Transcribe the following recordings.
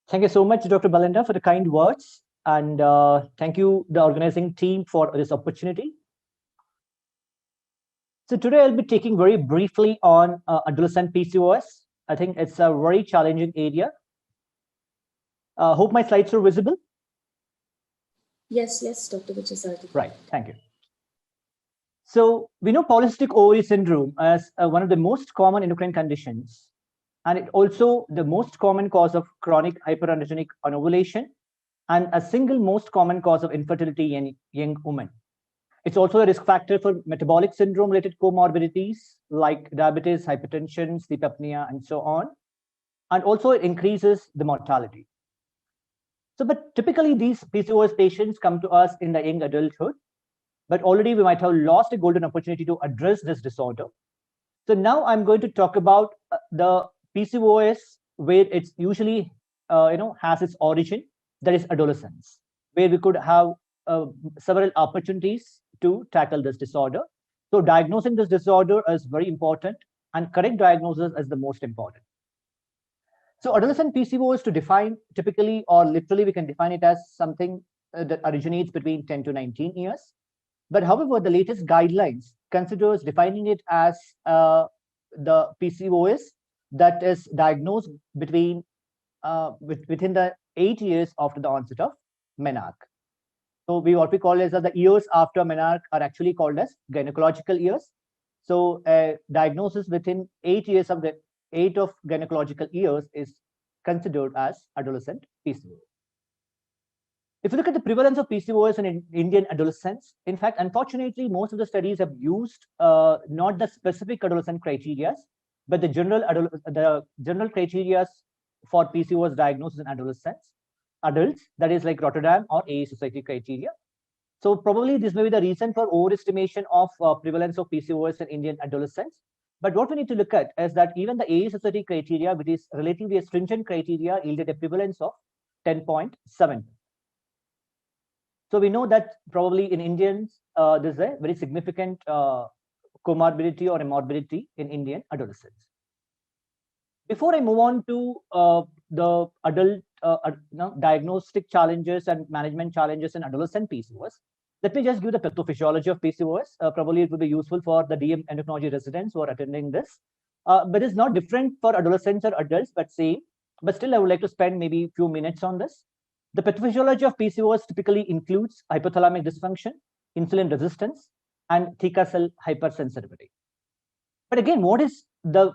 Thank you so much, Dr. Belinda, for the kind words. And thank you, the organizing team, for this opportunity. So today I'll be taking very briefly on adolescent PCOS. I think it's a very challenging area. Hope my slides are visible. Yes, Dr. Vijayasarathy. Right, thank you. So we know polycystic ovary syndrome as one of the most common endocrine conditions, and it also the most common cause of chronic hyperandrogenic anovulation and a single most common cause of infertility in young women. It's also a risk factor for metabolic syndrome related comorbidities like diabetes, hypertension, sleep apnea, and so on. And also it increases the mortality. So, but typically these PCOS patients come to us in the young adulthood, but already we might have lost a golden opportunity to address this disorder. So now I'm going to talk about the PCOS where it's usually has its origin, that is adolescence, where we could have several opportunities to tackle this disorder. So diagnosing this disorder is very important, and correct diagnosis is the most important. So adolescent PCOS, to define typically or literally, we can define it as something that originates between 10 to 19 years. But however, the latest guidelines considers defining it as the PCOS that is diagnosed between within the 8 years after the onset of menarche. So what we call as the years after menarche are actually called as gynecological years. So diagnosis within 8 years of 8 gynecological years is considered as adolescent PCOS. If you look at the prevalence of PCOS in Indian adolescents, in fact, unfortunately, most of the studies have used not the specific adolescent criteria, but the general criteria for PCOS diagnosis in adults, that is like Rotterdam or AA Society criteria. So probably this may be the reason for overestimation of prevalence of PCOS in Indian adolescents. But what we need to look at is that even the AA Society criteria, which is relatively a stringent criteria, yielded a prevalence of 10.7. So we know that probably in Indians, there's a very significant comorbidity or morbidity in Indian adolescents. Before I move on to the adult diagnostic challenges and management challenges in adolescent PCOS, let me just give the pathophysiology of PCOS. Probably it will be useful for the DM endocrinology residents who are attending this. But it's not different for adolescents or adults, but same. But still, I would like to spend maybe a few minutes on this. The pathophysiology of PCOS typically includes hypothalamic dysfunction, insulin resistance, and theca cell hypersensitivity. But again, what is the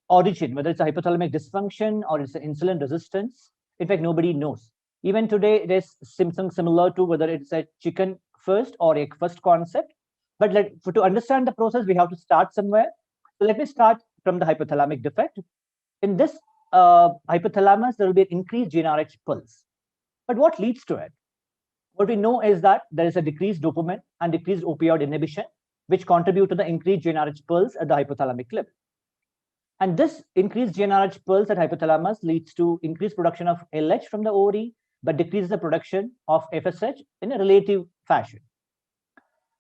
origin, whether it's a hypothalamic dysfunction or it's an insulin resistance? In fact, nobody knows. Even today, it is something similar to whether it's a chicken first or egg first concept. But to understand the process, we have to start somewhere. So let me start from the hypothalamic defect. In this hypothalamus, there will be an increased GnRH pulse. But what leads to it? What we know is that there is a decreased dopamine and decreased opioid inhibition, which contribute to the increased GnRH pulse at the hypothalamic level. And this increased GnRH pulse at hypothalamus leads to increased production of LH from the ovary, but decreases the production of FSH in a relative fashion.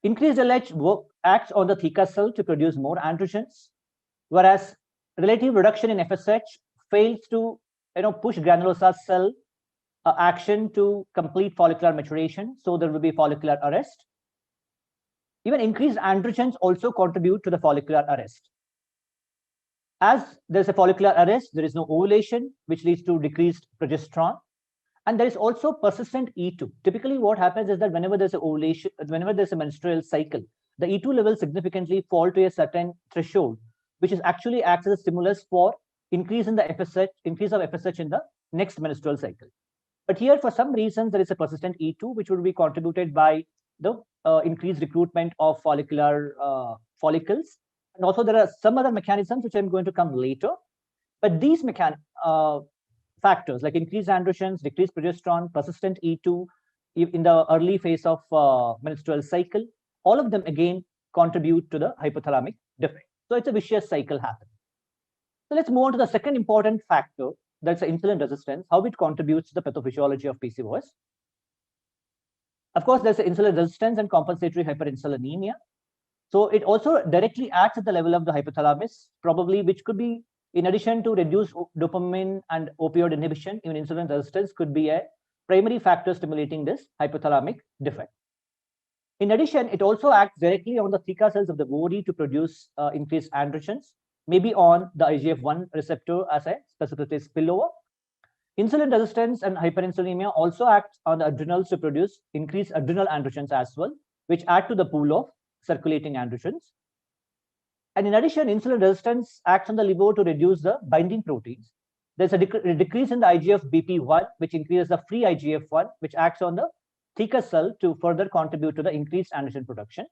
Increased LH acts on the theca cell to produce more androgens, whereas relative reduction in FSH fails to push granulosa cell action to complete follicular maturation, so there will be follicular arrest. Even increased androgens also contribute to the follicular arrest. As there's a follicular arrest, there is no ovulation, which leads to decreased progesterone. And there is also persistent E2. Typically, what happens is that whenever there's a ovulation, whenever there's a menstrual cycle, the E2 levels significantly fall to a certain threshold, which is actually acts as a stimulus for increase of FSH in the next menstrual cycle. But here, for some reason, there is a persistent E2, which would be contributed by the increased recruitment of follicular follicles. And also, there are some other mechanisms which I'm going to come later. But these factors like increased androgens, decreased progesterone, persistent E2 in the early phase of menstrual cycle, all of them again contribute to the hypothalamic defect. So it's a vicious cycle happening. So let's move on to the second important factor, that's insulin resistance, how it contributes to the pathophysiology of PCOS. Of course, there's insulin resistance and compensatory hyperinsulinemia. So it also directly acts at the level of the hypothalamus, probably, which could be In addition to reduced dopamine and opioid inhibition, even insulin resistance could be a primary factor stimulating this hypothalamic defect. In addition, it also acts directly on the theca cells of the ovary to produce increased androgens, maybe on the IGF-1 receptor as a specific spillover. Insulin resistance and hyperinsulinemia also act on the adrenals to produce increased adrenal androgens as well, which add to the pool of circulating androgens. And in addition, insulin resistance acts on the liver to reduce the binding proteins. There's a decrease in the IGF-BP1, which increases the free IGF-1, which acts on the theca cell to further contribute to the increased androgen production.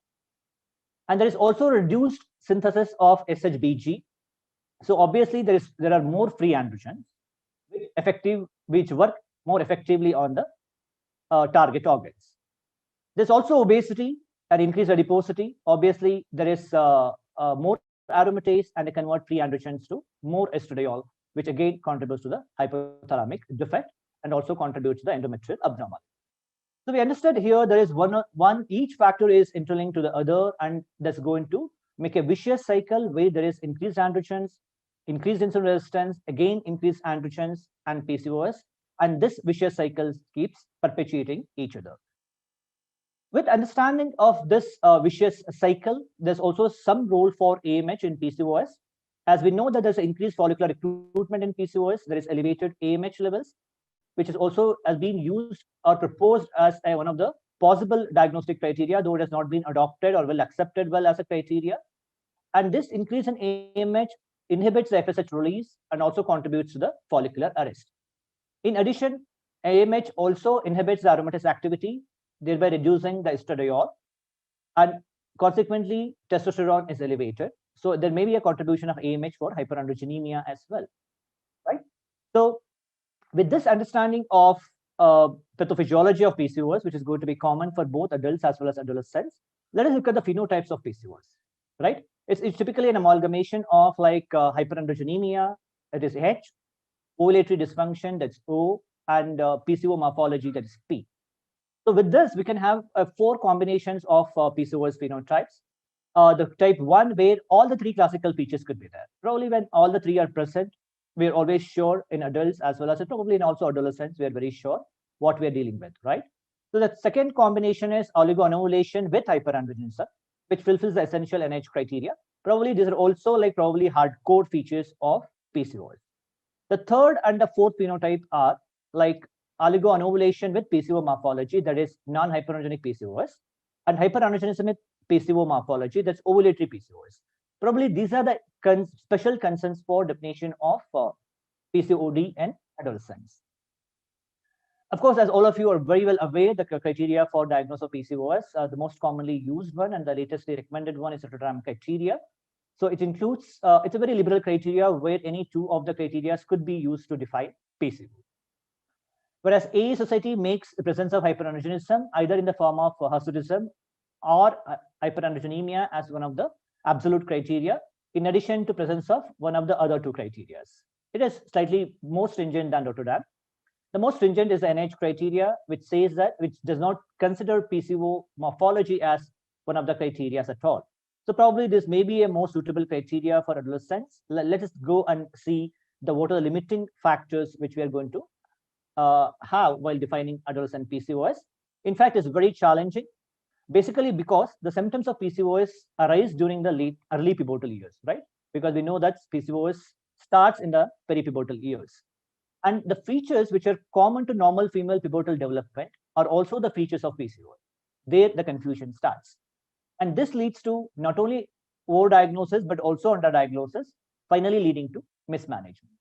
And there is also reduced synthesis of SHBG. So obviously, there are more free androgens, which work more effectively on the target organs. There's also obesity and increased adiposity. Obviously, there is more aromatase and they convert free androgens to more estradiol, which again contributes to the hypothalamic defect and also contributes to the endometrial abnormality. So we understood here there is each factor is interlinked to the other, and that's going to make a vicious cycle where there is increased androgens, increased insulin resistance, again increased androgens and PCOS, and this vicious cycle keeps perpetuating each other. With understanding of this vicious cycle, there's also some role for AMH in PCOS. As we know that there's increased follicular recruitment in PCOS, there is elevated AMH levels, which is also has been used or proposed as one of the possible diagnostic criteria, though it has not been adopted or well accepted well as a criteria. And this increase in AMH inhibits the FSH release and also contributes to the follicular arrest. In addition, AMH also inhibits the aromatase activity, thereby reducing the estradiol, and consequently, testosterone is elevated. So there may be a contribution of AMH for hyperandrogenemia as well, right? So with this understanding of pathophysiology of PCOS, which is going to be common for both adults as well as adolescents, let us look at the phenotypes of PCOS, right? It's typically an amalgamation of like hyperandrogenemia, that is H, ovulatory dysfunction, that's O, and PCO morphology, that is P. So with this, we can have 4 combinations of PCOS phenotypes. The type 1, where all the 3 classical features could be there. Probably when all the 3 are present, we're always sure in adults as well as probably in also adolescents, we're very sure what we're dealing with, right? So the second combination is oligoanovulation with hyperandrogenism, which fulfills the essential NH criteria. Probably these are also like probably hardcore features of PCOS. The third and the fourth phenotype are like oligoanovulation with PCO morphology, that is non-hyperandrogenic PCOS, and hyperandrogenism with PCO morphology, that's ovulatory PCOS. Probably these are the special concerns for definition of PCOD and adolescents. Of course, as all of you are very well aware, the criteria for diagnosis of PCOS, the most commonly used one and the latestly recommended one is the Rotterdam criteria. So it includes, it's a very liberal criteria where any 2 of the criteria could be used to define PCOS. Whereas AA Society makes the presence of hyperandrogenism either in the form of hirsutism or hyperandrogenemia as one of the absolute criteria, in addition to presence of one of the other 2 criteria. It is slightly more stringent than Rotterdam. The most stringent is the NH criteria, which says that, which does not consider PCO morphology as one of the criteria at all. So probably this may be a more suitable criteria for adolescents. Let us go and see what are the limiting factors which we are going to have while defining adolescent PCOS. In fact, it's very challenging, basically because the symptoms of PCOS arise during the early pubertal years, right? Because we know that PCOS starts in the peripubertal years. And the features which are common to normal female pubertal development are also the features of PCOS. There the confusion starts. And this leads to not only overdiagnosis, but also underdiagnosis, finally leading to mismanagement.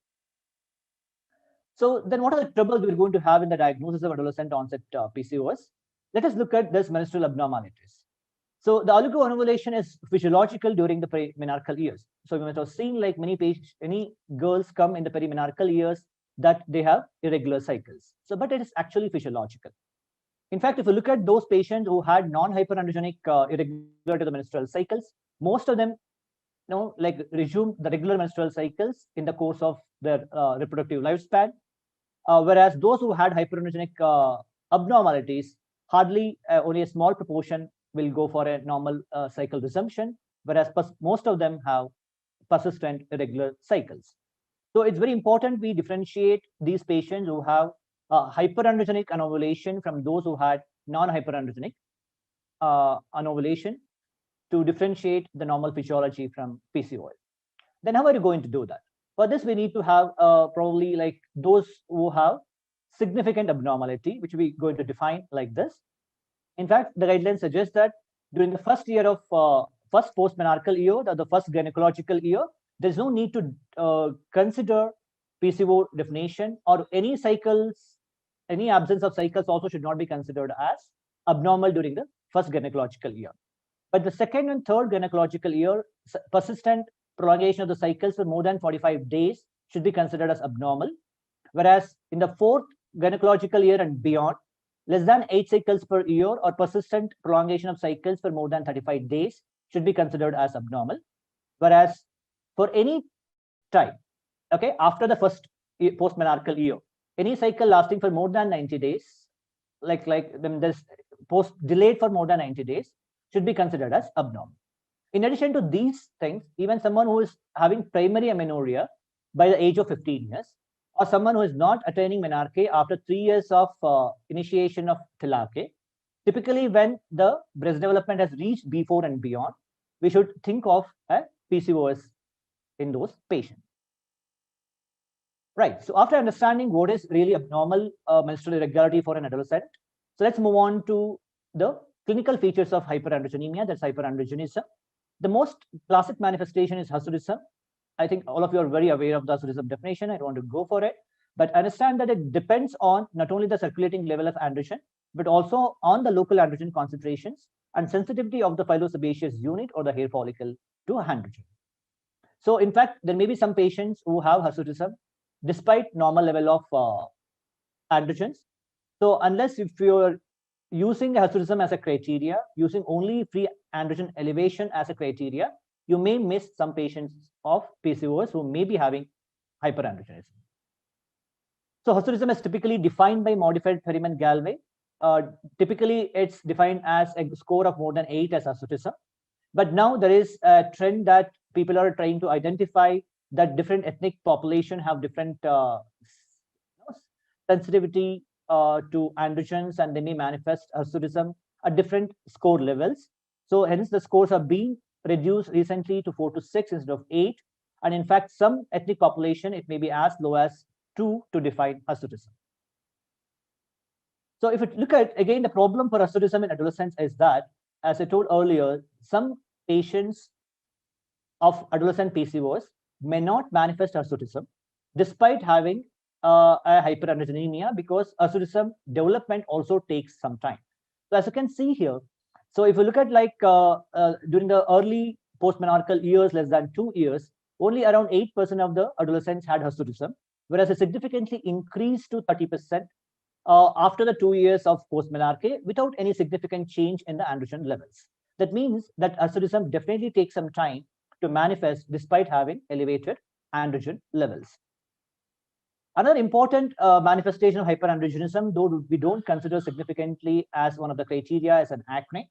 So then what are the troubles we're going to have in the diagnosis of adolescent onset PCOS? Let us look at this menstrual abnormalities. So the oligoanovulation is physiological during the perimenarchal years. So we must have seen like many girls come in the perimenarchal years that they have irregular cycles. So, but it is actually physiological. In fact, if you look at those patients who had non-hyperandrogenic irregular to the menstrual cycles, most of them, like resume the regular menstrual cycles in the course of their reproductive lifespan. Whereas those who had hyperandrogenic abnormalities, hardly only a small proportion will go for a normal cycle resumption, whereas most of them have persistent irregular cycles. So it's very important we differentiate these patients who have hyperandrogenic anovulation from those who had non-hyperandrogenic anovulation to differentiate the normal physiology from PCOS. Then how are you going to do that? For this, we need to have probably like those who have significant abnormality, which we're going to define like this. In fact, the guidelines suggest that during the first year of first post-menarchal year, or the first gynecological year, there's no need to consider PCO definition, or any cycles, any absence of cycles also should not be considered as abnormal during the first gynecological year. But the second and third gynecological year, persistent prolongation of the cycles for more than 45 days should be considered as abnormal. Whereas in the fourth gynecological year and beyond, less than 8 cycles per year or persistent prolongation of cycles for more than 35 days should be considered as abnormal. Whereas for any time, okay, after the first post-menarchal year, any cycle lasting for more than 90 days, like then this post delayed for more than 90 days, should be considered as abnormal. In addition to these things, even someone who is having primary amenorrhea by the age of 15 years, or someone who is not attaining menarche after 3 years of initiation of Thilarche, typically when the breast development has reached B4 and beyond, we should think of a PCOS in those patients. Right. So after understanding what is really abnormal menstrual irregularity for an adolescent, so let's move on to the clinical features of hyperandrogenemia, that's hyperandrogenism. The most classic manifestation is hirsutism. I think all of you are very aware of the hirsutism definition. I don't want to go for it, but understand that it depends on not only the circulating level of androgen, but also on the local androgen concentrations and sensitivity of the pilosebaceous unit or the hair follicle to androgen. So in fact, there may be some patients who have hirsutism despite normal level of androgens. So unless if you're using hirsutism as a criteria, using only free androgen elevation as a criteria, you may miss some patients of PCOS who may be having hyperandrogenism. So hirsutism is typically defined by modified Ferryman-Galway. Typically, it's defined as a score of more than 8 as hirsutism. But now there is a trend that people are trying to identify that different ethnic population have different sensitivity to androgens, and they may manifest hirsutism at different score levels. So hence the scores are being reduced recently to 4 to 6 instead of 8. And in fact, some ethnic population, it may be as low as 2 to define hirsutism. So if you look at, again, the problem for hirsutism in adolescents is that, as I told earlier, some patients of adolescent PCOS may not manifest hirsutism despite having a hyperandrogenemia, because hirsutism development also takes some time. So as you can see here, so if you look at like during the early postmenarchal years, less than 2 years, only around 8% of the adolescents had hirsutism, whereas it significantly increased to 30% after the 2 years of postmenarche without any significant change in the androgen levels. That means that hirsutism definitely takes some time to manifest despite having elevated androgen levels. Another important manifestation of hyperandrogenism, though we don't consider significantly as one of the criteria, is an acne.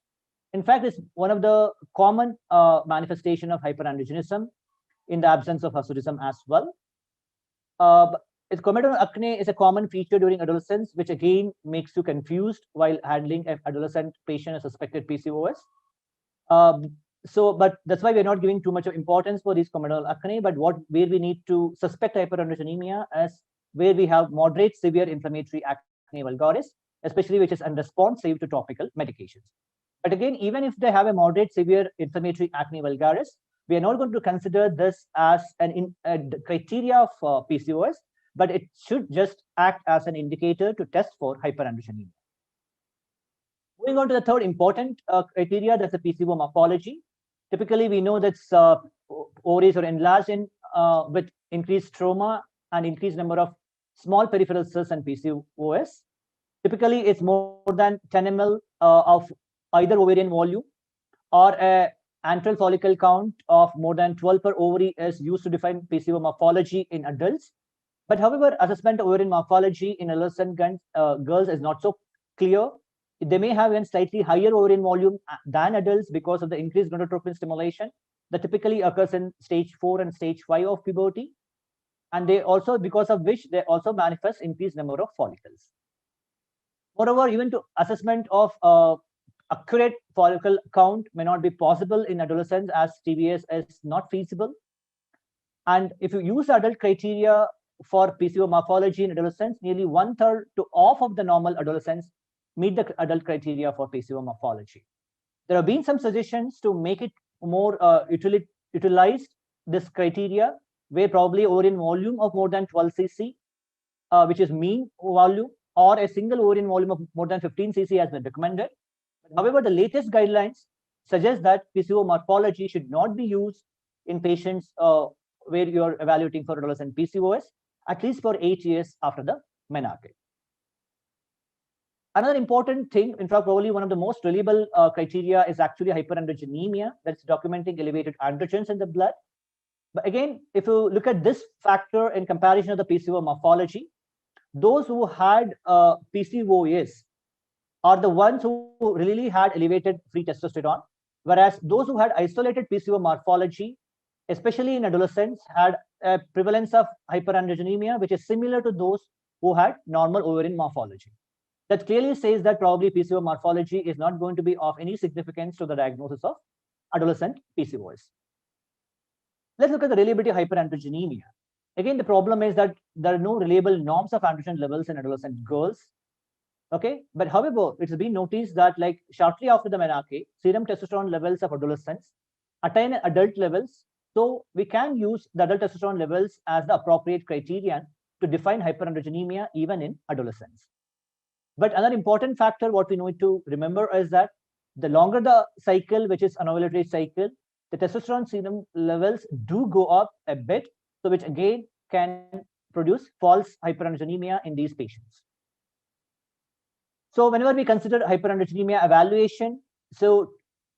In fact, it's one of the common manifestation of hyperandrogenism in the absence of hirsutism as well. It's comedorenal acne is a common feature during adolescence, which again makes you confused while handling an adolescent patient as suspected PCOS. But that's why we're not giving too much of importance for these comedorenal acne. But where we need to suspect hyperandrogenemia is where we have moderate severe inflammatory acne vulgaris, especially which is unresponsive to topical medications. But again, even if they have a moderate severe inflammatory acne vulgaris, we are not going to consider this as a criteria of PCOS, but it should just act as an indicator to test for hyperandrogenemia. Moving on to the third important criteria, that's the PCO morphology. Typically, we know that ovaries are enlarged with increased stroma and increased number of small peripheral cells and PCOS. Typically, it's more than 10 ml of either ovarian volume, or a antral follicle count of more than 12 per ovary is used to define PCO morphology in adults. But however, assessment of ovarian morphology in adolescent girls is not so clear. They may have a slightly higher ovarian volume than adults because of the increased gonadotropin stimulation that typically occurs in stage 4 and stage 5 of puberty. and they also, because of which they also manifest increased number of follicles. Moreover, even to assessment of accurate follicle count may not be possible in adolescents, as TVS is not feasible. And if you use adult criteria for PCO morphology in adolescents, nearly 1/3 to half of the normal adolescents meet the adult criteria for PCO morphology. There have been some suggestions to make it more utilized, this criteria, where probably ovarian volume of more than 12 cc, which is mean volume, or a single ovarian volume of more than 15 cc has been recommended. However, the latest guidelines suggest that PCO morphology should not be used in patients where you're evaluating for adolescent PCOS, at least for 8 years after the menarche. Another important thing, in fact, probably one of the most reliable criteria is actually hyperandrogenemia, that's documenting elevated androgens in the blood. But again, if you look at this factor in comparison of the PCO morphology, those who had PCOS are the ones who really had elevated free testosterone, whereas those who had isolated PCO morphology, especially in adolescents, had a prevalence of hyperandrogenemia, which is similar to those who had normal ovarian morphology. That clearly says that probably PCO morphology is not going to be of any significance to the diagnosis of adolescent PCOS. Let's look at the reliability of hyperandrogenemia. Again, the problem is that there are no reliable norms of androgen levels in adolescent girls. Okay, but however, it's been noticed that like shortly after the menarche, serum testosterone levels of adolescents attain adult levels. So we can use the adult testosterone levels as the appropriate criterion to define hyperandrogenemia even in adolescents. But another important factor, what we need to remember is that the longer the cycle, which is an ovulatory cycle, the testosterone serum levels do go up a bit, so which again can produce false hyperandrogenemia in these patients. So whenever we consider hyperandrogenemia evaluation, so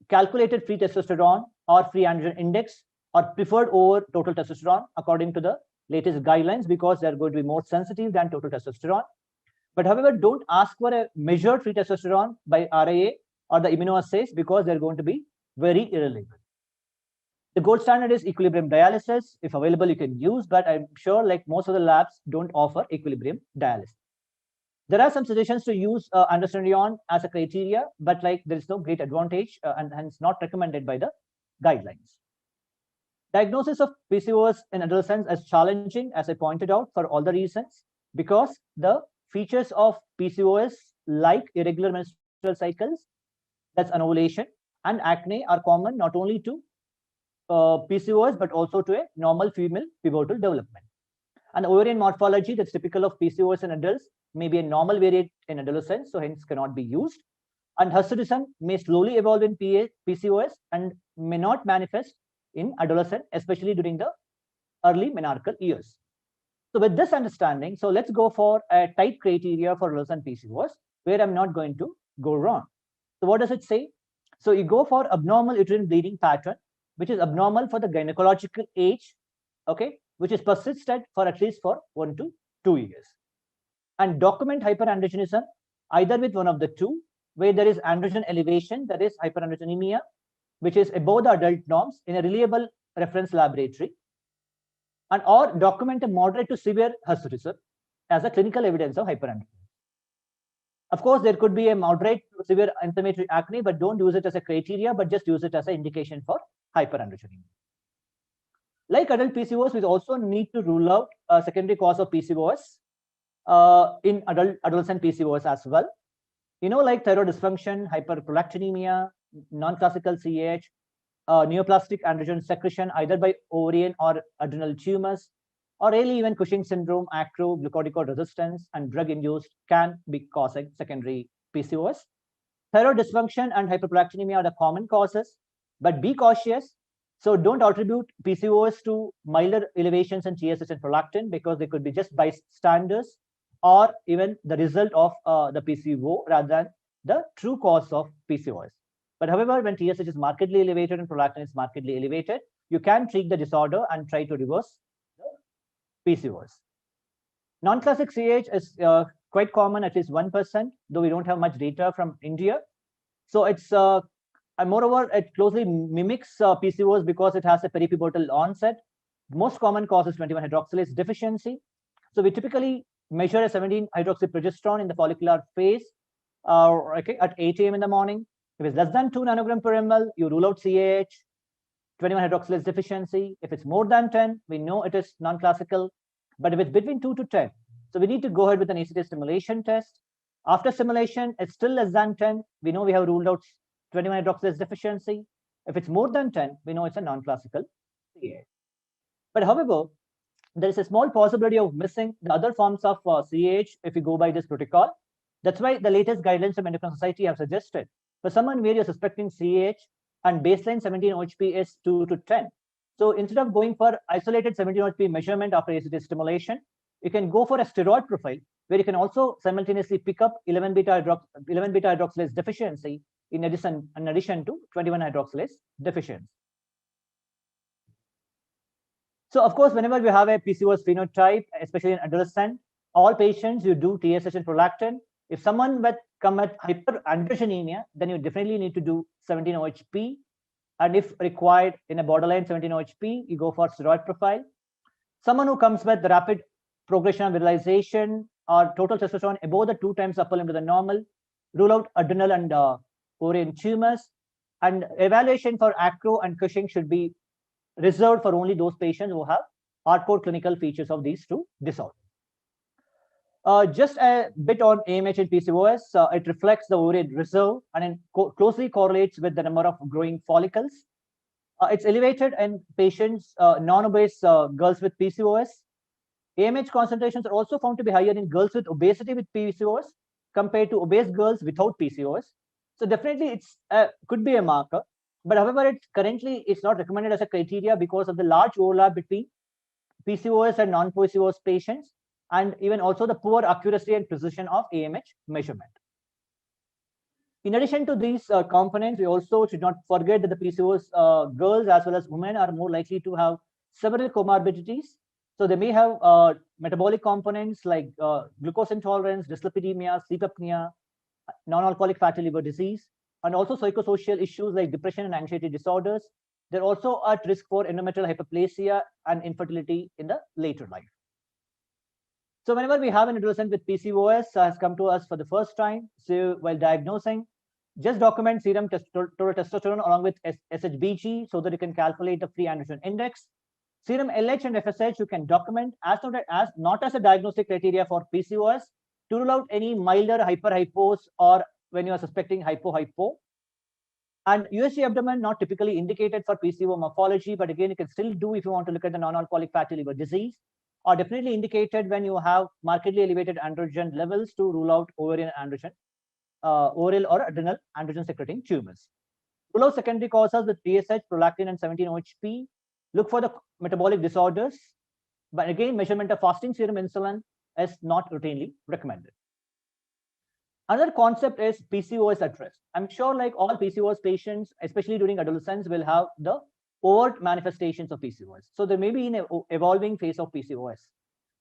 calculated free testosterone or free androgen index are preferred over total testosterone according to the latest guidelines, because they're going to be more sensitive than total testosterone. But however, don't ask for a measured free testosterone by RIA or the immunoassays, because they're going to be very irrelevant. The gold standard is equilibrium dialysis. If available, you can use, but I'm sure like most of the labs don't offer equilibrium dialysis. There are some suggestions to use androstenedione as a criteria, but like there is no great advantage and hence not recommended by the guidelines. Diagnosis of PCOS in adolescents is challenging, as I pointed out, for all the reasons, because the features of PCOS, like irregular menstrual cycles, that's anovulation, and acne, are common not only to PCOS but also to a normal female pivotal development. And ovarian morphology that's typical of PCOS in adults may be a normal variant in adolescents, so hence cannot be used. And hirsutism may slowly evolve in PCOS and may not manifest in adolescent, especially during the early menarchal years. So with this understanding, so let's go for a tight criteria for adolescent PCOS, where I'm not going to go wrong. So what does it say? So you go for abnormal uterine bleeding pattern, which is abnormal for the gynecological age, okay, which is persisted for at least for 1 to 2 years. And document hyperandrogenism either with one of the two, where there is androgen elevation, that is hyperandrogenemia, which is above the adult norms in a reliable reference laboratory, and or document a moderate to severe hirsutism as a clinical evidence of hyperandrogenism. Of course, there could be a moderate to severe inflammatory acne, but don't use it as a criteria, but just use it as an indication for hyperandrogenemia. Like adult PCOS, we also need to rule out a secondary cause of PCOS in adolescent PCOS as well. You know, like thyroid dysfunction, hyperprolactinemia, non-classical CAH, neoplastic androgen secretion either by ovarian or adrenal tumors, or really even Cushing syndrome, acro, glucocorticoid resistance, and drug-induced can be causing secondary PCOS. Thyroid dysfunction and hyperprolactinemia are the common causes, but be cautious. So don't attribute PCOS to milder elevations in TSH and prolactin, because they could be just bystanders or even the result of the PCO rather than the true cause of PCOS. But however, when TSH is markedly elevated and prolactin is markedly elevated, you can treat the disorder and try to reverse the PCOS. Non-classic CAH is quite common, at least 1%, though we don't have much data from India. So it's and moreover, it closely mimics PCOS because it has a peripubertal onset. most common cause is 21-hydroxylase deficiency. So we typically measure a 17-hydroxyprogesterone in the follicular phase at 8 a.m. in the morning. If it's less than 2 nanogram per ml, you rule out CAH, 21-hydroxylase deficiency. If it's more than 10, we know it is non-classical. But if it's between 2 to 10, so we need to go ahead with an ECT stimulation test. After stimulation, it's still less than 10. We know we have ruled out 21-hydroxylase deficiency. If it's more than 10, we know it's a non-classical CAH. But however, there is a small possibility of missing the other forms of CAH if you go by this protocol. That's why the latest guidelines from Endocrine Society have suggested for someone where you're suspecting CAH and baseline 17-OHP is 2 to 10. So instead of going for isolated 17-OHP measurement after ACT stimulation, you can go for a steroid profile where you can also simultaneously pick up 11-beta-hydroxylase deficiency in addition to 21-hydroxylase deficiency. So of course, whenever we have a PCOS phenotype, especially in adolescent, all patients you do TSH and prolactin. If someone come with hyperandrogenemia, then you definitely need to do 17-OHP. And if required in a borderline 17-OHP, you go for steroid profile. Someone who comes with rapid progression of virilization or total testosterone above the 2 times upper limit of the normal, rule out adrenal and ovarian tumors. And evaluation for acro and Cushing should be reserved for only those patients who have hardcore clinical features of these 2 disorders. Just a bit on AMH and PCOS, it reflects the ovarian reserve and closely correlates with the number of growing follicles. It's elevated in patients, non-obese girls with PCOS. AMH concentrations are also found to be higher in girls with obesity with PCOS compared to obese girls without PCOS. So definitely it's could be a marker, but however, currently it's not recommended as a criteria because of the large overlap between PCOS and non-PCOS patients, and even also the poor accuracy and precision of AMH measurement. In addition to these components, we also should not forget that the PCOS girls as well as women are more likely to have several comorbidities. So they may have metabolic components like glucose intolerance, dyslipidemia, sleep apnea, non-alcoholic fatty liver disease, and also psychosocial issues like depression and anxiety disorders. They're also at risk for endometrial hyperplasia and infertility in the later life. So whenever we have an adolescent with PCOS has come to us for the first time, so while diagnosing, just document serum total testosterone along with SHBG so that you can calculate the free androgen index. Serum LH and FSH you can document not as a diagnostic criteria for PCOS to rule out any milder hyperhypos or when you are suspecting hypo. And USG abdomen not typically indicated for PCO morphology, but again, you can still do if you want to look at the non-alcoholic fatty liver disease, or definitely indicated when you have markedly elevated androgen levels to rule out ovarian androgen, oral or adrenal androgen secreting tumors. Rule out secondary causes with TSH, prolactin, and 17-OHP. Look for the metabolic disorders, but again, measurement of fasting serum insulin is not routinely recommended. Another concept is PCOS at risk. I'm sure like all PCOS patients, especially during adolescence, will have the overt manifestations of PCOS. So there may be an evolving phase of PCOS.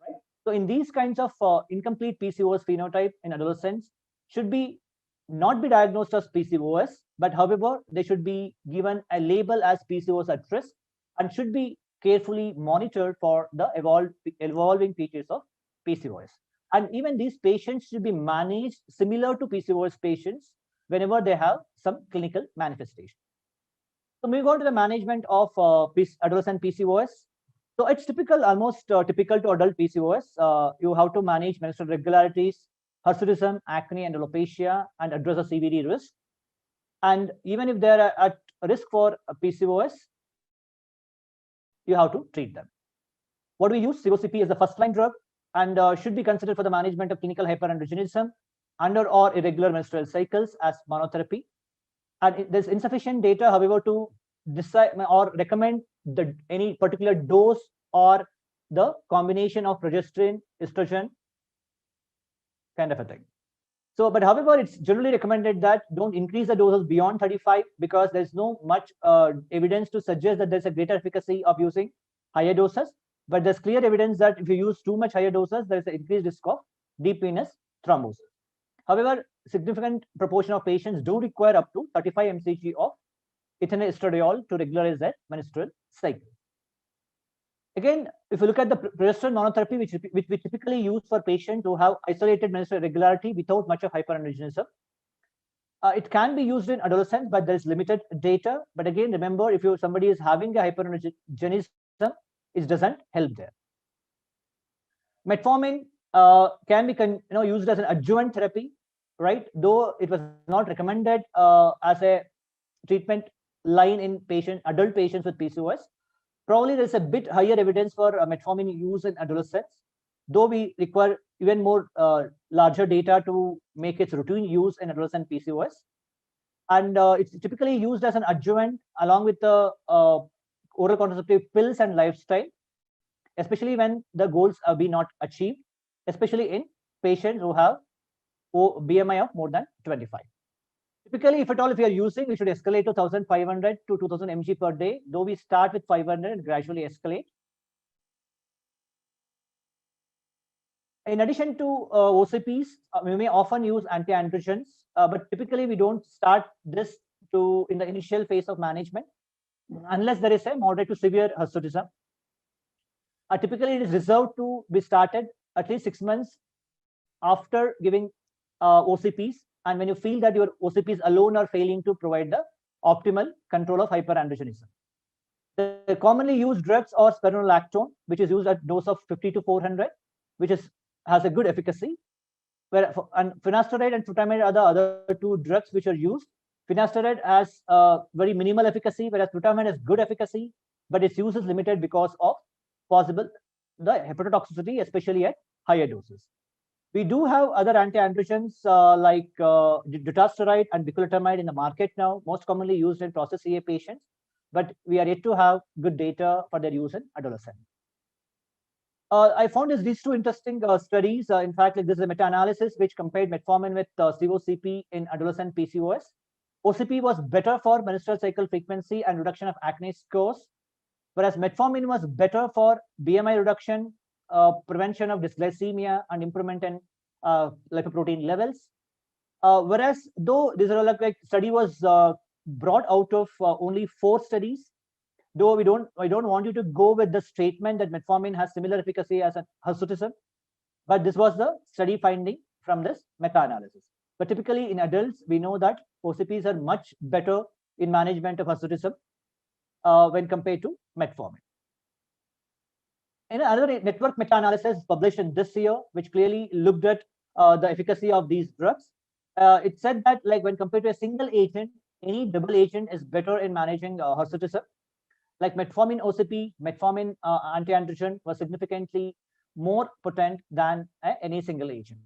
Right? So in these kinds of incomplete PCOS phenotype in adolescents should not be diagnosed as PCOS, but however, they should be given a label as PCOS at risk and should be carefully monitored for the evolving features of PCOS. And even these patients should be managed similar to PCOS patients whenever they have some clinical manifestation. So moving on to the management of adolescent PCOS. So it's almost typical to adult PCOS. You have to manage menstrual irregularities, hirsutism, acne, and alopecia, and address the CVD risk. And even if they are at risk for PCOS, you have to treat them. What do we use? Sevocip is the first-line drug and should be considered for the management of clinical hyperandrogenism under or irregular menstrual cycles as monotherapy. And there's insufficient data, however, to decide or recommend any particular dose or the combination of progesterone, estrogen, kind of a thing. So, but however, it's generally recommended that don't increase the doses beyond 35 because there's no much evidence to suggest that there's a greater efficacy of using higher doses. But there's clear evidence that if you use too much higher doses, there's an increased risk of deep venous thrombosis. However, significant proportion of patients do require up to 35 mcg of ethinyl estradiol to regularize their menstrual cycle. Again, if you look at the progesterone monotherapy, which we typically use for patients who have isolated menstrual irregularity without much of hyperandrogenism, it can be used in adolescents, but there is limited data. But again, remember, if somebody is having a hyperandrogenism, it doesn't help there. Metformin can be used as an adjuvant therapy, right? Though it was not recommended as a treatment line in adult patients with PCOS. Probably there's a bit higher evidence for metformin use in adolescents, though we require even more larger data to make its routine use in adolescent PCOS. And it's typically used as an adjuvant along with the oral contraceptive pills and lifestyle, especially when the goals are not achieved, especially in patients who have BMI of more than 25. Typically, if at all, if you are using, we should escalate to 1,500 to 2,000 mg per day, though we start with 500 and gradually escalate. In addition to OCPs, we may often use anti-androgens, but typically we don't start this in the initial phase of management unless there is a moderate to severe hirsutism. Typically, it is reserved to be started at least 6 months after giving OCPs, and when you feel that your OCPs alone are failing to provide the optimal control of hyperandrogenism. The commonly used drugs are spironolactone, which is used at dose of 50 to 400, which has a good efficacy. And finasteride and frutamide are the other two drugs which are used. Finasteride has very minimal efficacy, whereas frutamide has good efficacy, but its use is limited because of the hepatotoxicity, especially at higher doses. We do have other anti-androgens like dutasteride and bicalutamide in the market now, most commonly used in process CA patients, but we are yet to have good data for their use in adolescents. I found these two interesting studies. In fact, this is a meta-analysis which compared metformin with COCP in adolescent PCOS. OCP was better for menstrual cycle frequency and reduction of acne scores, whereas metformin was better for BMI reduction, prevention of dysglycemia, and improvement in lipoprotein levels. Whereas though this study was brought out of only 4 studies, though I don't want you to go with the statement that metformin has similar efficacy as hirsutism, but this was the study finding from this meta-analysis. But typically in adults, we know that OCPs are much better in management of hirsutism when compared to metformin. Another network meta-analysis published in this year, which clearly looked at the efficacy of these drugs. It said that when compared to a single agent, any double agent is better in managing hirsutism. Like metformin OCP, metformin anti-androgen was significantly more potent than any single agent.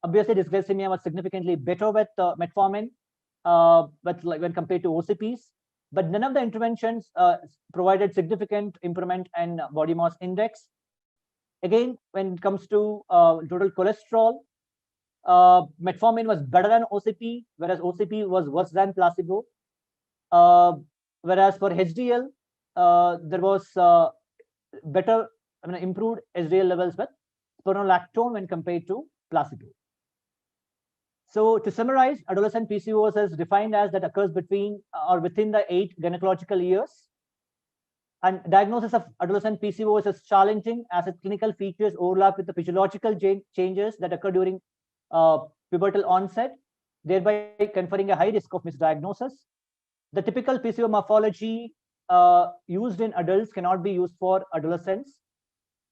Obviously, dysglycemia was significantly better with metformin, but when compared to OCPs. But none of the interventions provided significant improvement in body mass index. Again, when it comes to total cholesterol, metformin was better than OCP, whereas OCP was worse than placebo. Whereas for HDL, there was improved HDL levels with spironolactone when compared to placebo. So to summarize, adolescent PCOS is defined as that occurs between or within the 8 gynecological years. And diagnosis of adolescent PCOS is challenging as its clinical features overlap with the physiological changes that occur during pubertal onset, thereby conferring a high risk of misdiagnosis. The typical PCO morphology used in adults cannot be used for adolescents.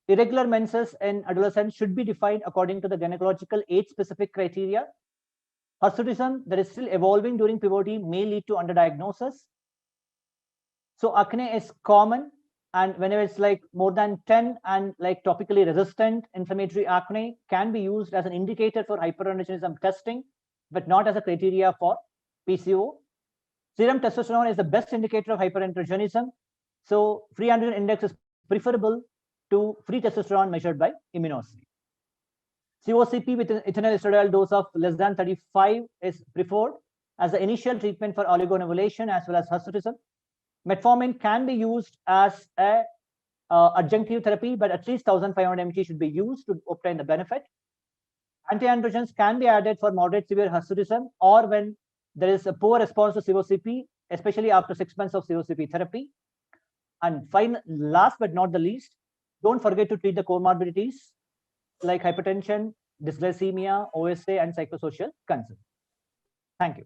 Irregular menses in adolescents should be defined according to the gynecological age-specific criteria. Hirsutism that is still evolving during puberty may lead to underdiagnosis. So acne is common, and whenever it's more than 10 and topically resistant inflammatory acne can be used as an indicator for hyperandrogenism testing, but not as a criteria for PCO. Serum testosterone is the best indicator of hyperandrogenism. So free androgen index is preferable to free testosterone measured by immunohistochemistry. COCP with an ethinyl estradiol dose of less than 35 is preferred as the initial treatment for oligonovulation as well as hirsutism. Metformin can be used as a adjunctive therapy, but at least 1,500 mg should be used to obtain the benefit. Antiandrogens can be added for moderate severe hirsutism or when there is a poor response to COCP, especially after 6 months of COCP therapy. And last but not the least, don't forget to treat the comorbidities like hypertension, dyslipidemia, OSA, and psychosocial concern. Thank you.